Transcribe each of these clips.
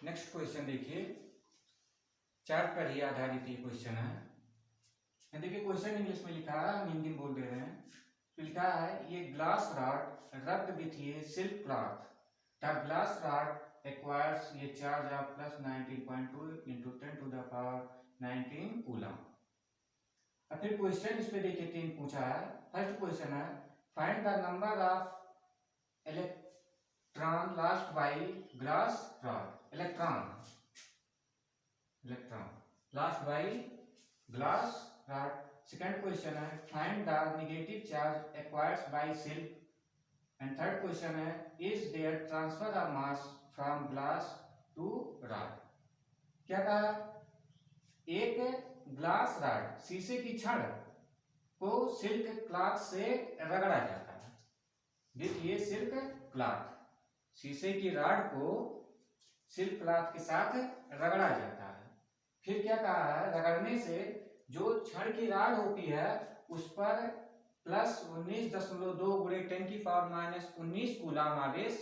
Next question देखिए, chart पर ही आधारित ये क्वेश्चन है। देखिए क्वेश्चन इंग्लिश में लिखा है, हम हिंदी में बोल दे रहे हैं। तो लिखा है ये ग्लास रॉड रब्ड विथ ये silk cloth, the glass rod acquires ये charge of plus 19.2 into 10 to the power 19 coulomb. अब फिर क्वेश्चन इस पे देखिए 3 पूछा है। फर्स्ट क्वेश्चन है find the number of electron lost by glass rod. Electron lost by glass rod. Second question है find the negative charge acquired by silk. And third question है is there transfer of mass from glass to rod. क्या कहा, एक glass rod शीशे की छड़ को silk cloth से रगड़ा जाता है। देखिए सिल्क क्लॉथ, शीशे की रॉड को सिल्क क्लॉथ के साथ रगड़ा जाता है। फिर क्या कहा है, रगड़ने से जो छड़ की रॉड होती है उस पर प्लस 19.2 गुणे 10 की पावर माइनस 19 कूलम आवेश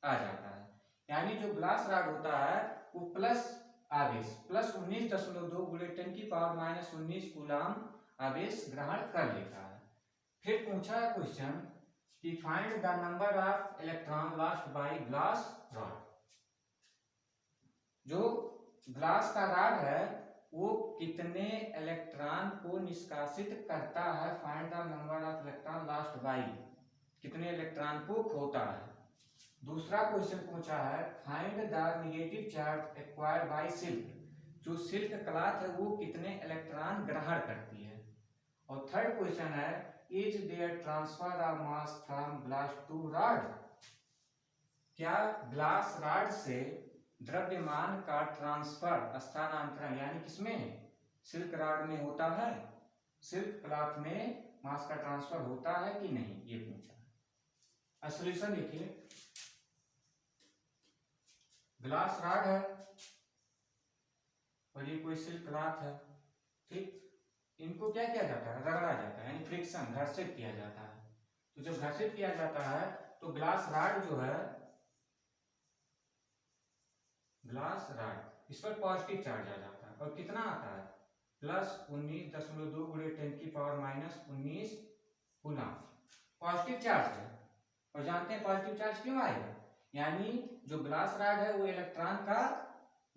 आ जाता है। यानी जो ग्लास रॉड होता है वो प्लस आवेश प्लस 19.2 गुणे 10 की पावर माइनस 19 कूलम आवेश ग्रहण कर लेता है। फिर पूछा है क्वेश्चन कि find the number of electron lost by glass rod. जो ग्लास का रॉड है वो कितने इलेक्ट्रॉन को निष्कासित करता है। Find the number of electron lost by, कितने इलेक्ट्रॉन को खोता है। दूसरा क्वेश्चन पूछा है find the negative charge acquired by silk. जो सिल्क क्लॉथ है वो कितने इलेक्ट्रॉन ग्रहण करती है। और थर्ड क्वेश्चन है is there transfer of mass from glass to rod. क्या ग्लास रॉड से द्रव्यमान का ट्रांसफर, स्थानांतरण यानी किसमें, सिल्क रॉड में होता है, सिल्क क्लॉथ में मास का ट्रांसफर होता है कि नहीं, ये पूछा है। सॉल्यूशन देखिए, ग्लास रॉड है और ये कोई सिल्क क्लॉथ है, ठीक। इनको क्या किया जाता है, रगड़ा जाता है, यानी फ्रिक्शन, घर्षित किया जाता है। तो जब घर्षित किया जाता है तो ग्लास रॉड जो है, ग्लास रॉड इस पर पॉजिटिव चार्ज आ जाता है और कितना आता है प्लस 19.2 गुणे 10 की power minus 19 coulomb. Positive charge है और जानते हैं पॉजिटिव चार्ज क्यों आएगा, यानी जो ग्लास रॉड है वो इलेक्ट्रॉन का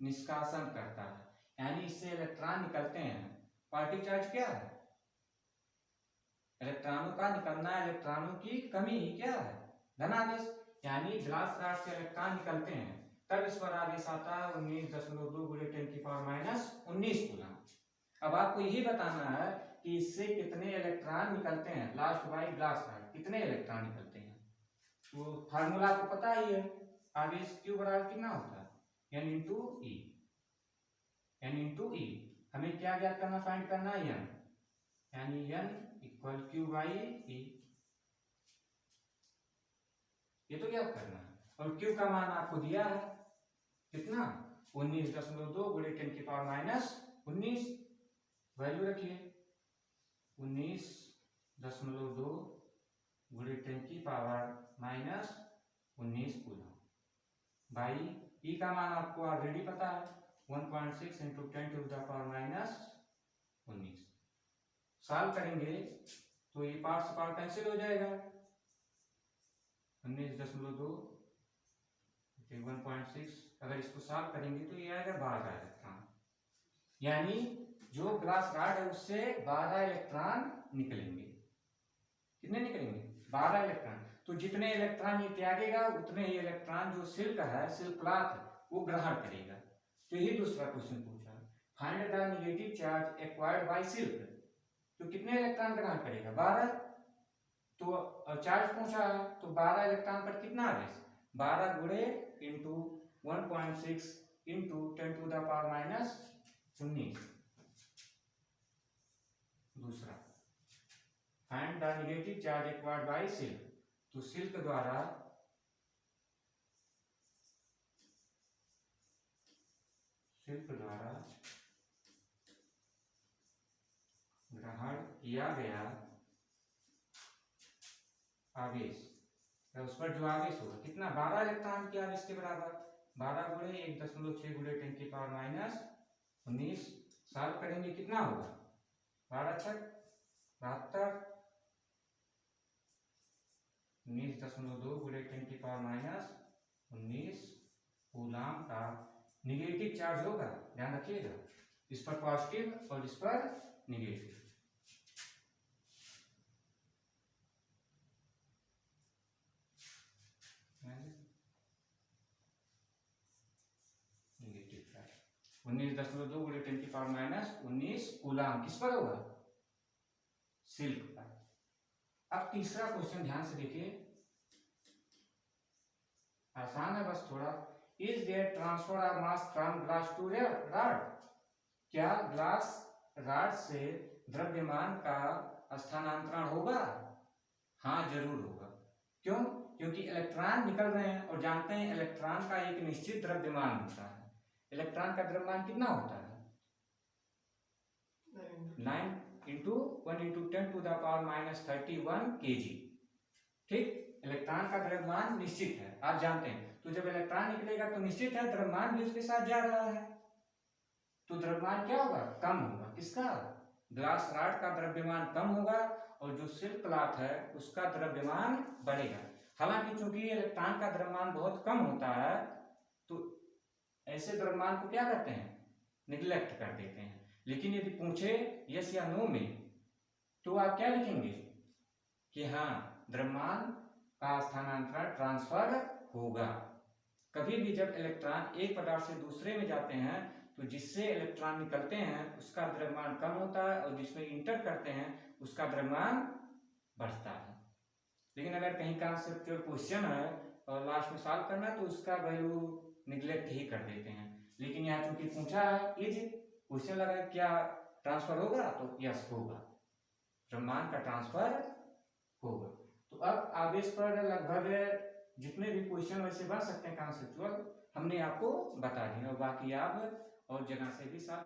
निष्कासन करता है, यानी इससे इलेक्ट्रॉन निकलते हैं। पॉजिटिव चार्ज क्या है, इलेक्ट्रॉनों का निकलना, इलेक्ट्रॉनों की कमी ही क्या है, धनावेश। यानी ग्लास रॉड से इलेक्ट्रॉन निकलते हैं तब इस पर आवेश आता है 19.2 गुणे 10 की पावर माइनस 19 कूलम। अब आपको यही बताना है कि इससे कितने इलेक्ट्रॉन निकलते हैं, लास्ट बाय ग्लास रॉड कितने इलेक्ट्रॉन निकलते हैं। तो फार्मूला आपको पता ही है, आवेश Q बराबर कितना होता है, N इंटू ई। N इंटू ई हमें क्या ज्ञात करना, फाइंड करना है N, यानी N equal Q by E. ये तो ज्ञात करना है और Q का मान आपको दिया है कितना, 19.2 गुणे 10 की पावर माइनस 19, वैल्यू रखिए 19.2 गुणे 10 की power minus 19 coulomb by e का मान आपको ऑलरेडी पता है 1.6 into 10 to the power minus 19। Solve करेंगे तो ये पार्ट से पार्ट कैंसिल हो जाएगा, 19.2 1.6, अगर इसको सॉल्व करेंगे तो ये आएगा 12 इलेक्ट्रॉन। यानी जो ग्लास रॉड है उससे 12 इलेक्ट्रॉन निकलेंगे। कितने निकलेंगे, 12 इलेक्ट्रॉन। तो जितने इलेक्ट्रॉन ये त्यागेगा उतने ही इलेक्ट्रॉन जो सिल्क है, सिल्क क्लॉथ वो ग्रहण करेगा। तो यही दूसरा क्वेश्चन पूछा, find the negative charge acquired by silk. तो कितने इलेक्ट्रॉन ग्रहण करेगा, 12। तो चार्ज पूछा है तो 12 इलेक्ट्रॉन पर कितना आवेश, 12 गुणे into 1.6 into 10 to the power minus 19। दूसरा find the negative charge acquired by silk. तो सिल्क द्वारा किया गया आवेश, तो उस पर जो आवेश होगा कितना, 12 इलेक्ट्रॉन के आवेश के बराबर, 12 गुणे 1.6 गुणे 10⁻⁻19 सॉल्व करेंगे कितना होगा, 12 छक 72, 19.2 गुणे 10⁻⁻19 कूलाम का निगेटिव चार्ज होगा। ध्यान रखिएगा, इस पर पॉजिटिव और इस पर निगेटिव। निगेटिव चार्ज 19.2 गुणे 10⁻⁻19 कूलाम किस पर होगा, सिल्क पर। अब तीसरा क्वेश्चन ध्यान से देखिए, आसान है बस थोड़ा। Is there transfer of mass from glass to rod, क्या ग्लास रॉड से द्रव्यमान का स्थानांतरण होगा? हाँ जरूर होगा। क्यों? क्योंकि इलेक्ट्रॉन निकल रहे हैं और जानते हैं इलेक्ट्रॉन का एक निश्चित द्रव्यमान होता है। इलेक्ट्रॉन का द्रव्यमान कितना होता है, 9 × 1 × 10⁻⁻31 kg। ठीक, इलेक्ट्रॉन का द्रव्यमान निश्चित है, आप जानते हैं। तो जब इलेक्ट्रॉन निकलेगा तो निश्चित है द्रव्यमान भी उसके साथ जा रहा है, तो द्रव्यमान क्या होगा, कम होगा। किसका, ग्लास रॉड का द्रव्यमान कम होगा और जो सिल्क क्लॉथ है उसका द्रव्यमान बढ़ेगा। हालांकि चूंकि इलेक्ट्रॉन का द्रव्यमान बहुत कम होता है तो ऐसे द्रव्यमान को क्या करते हैं, निग्लेक्ट कर देते हैं। लेकिन यदि पूछे यस या नो में, तो आप क्या लिखेंगे कि हाँ द्रव्यमान का स्थानांतरण ट्रांसफर होगा। कभी भी जब इलेक्ट्रॉन एक पदार्थ से दूसरे में जाते हैं तो जिससे इलेक्ट्रॉन निकलते हैं उसका द्रव्यमान कम होता है और जिसमें इंटर करते हैं उसका द्रव्यमान बढ़ता है। लेकिन अगर कहीं कॉन्सेप्चुअल क्वेश्चन है और लास्ट में सॉल्व करना है तो उसका वैल्यू निग्लेक्ट ही कर देते हैं। लेकिन यहाँ चूंकि पूछा है, इज क्वेश्चन लगा क्या ट्रांसफर होगा, तो यस होगा, द्रव्यमान का ट्रांसफर होगा। तो अब आवेश पर लगभग जितने भी क्वेश्चन वैसे बन सकते हैं कॉन्सेप्चुअल हमने आपको बता दिए, और बाकी आप और जगह से भी साथ